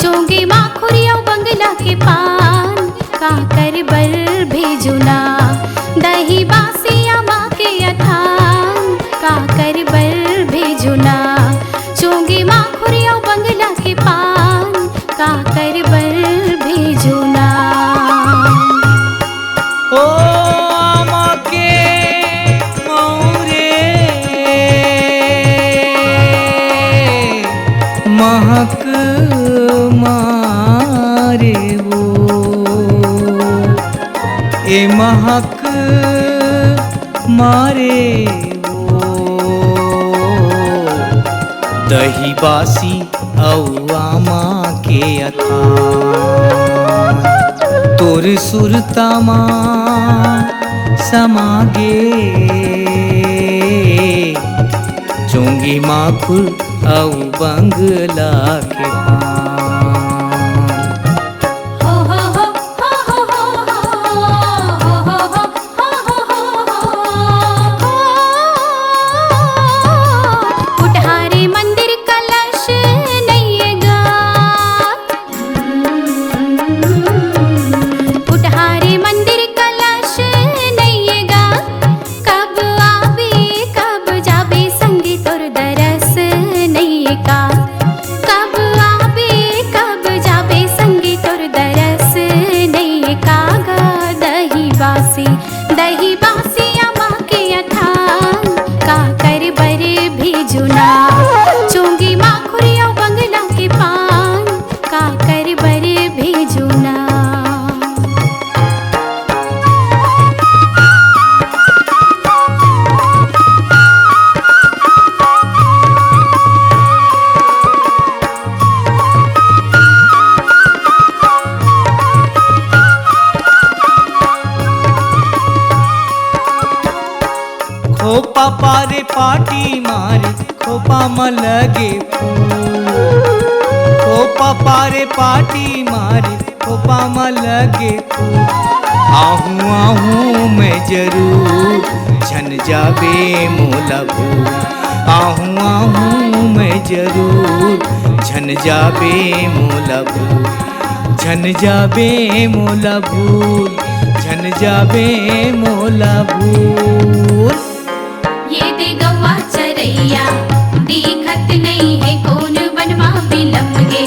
चोंगे माखुरिया बंगला के पान काकर बर भेजुना दही बासिया माँ के अथान काकर बर भेजुना चोंगे माखुरिया बंगला के पान काकर बर भेजुना। ओ आमा के मौरे महक मारे वो ए महक मारे वो दही बासी औआमा के अथान तोर सुरता माँ समागे चोंगी माखुर औ बंगला के दही बासिया माँ के अथान काकर बर भेजुना चोंगी माखुरिया बंगला के पान काकर बर भेजुना। खोपा पारे पाटी मारे खोपा म लगे फूल खोपा पारे पाटी मारे खोपा म लगे फूल आहूँ आहूँ मैं जरूर झन जाबे मोला भूल आहूँ आहूँ मैं जरूर झन जाबे मोला भूल झन जाबे मोला भूल झन जाबे मोला भूल। ये दे गवा चरैया दिखत नहीं है कौन बनवा बिलम गे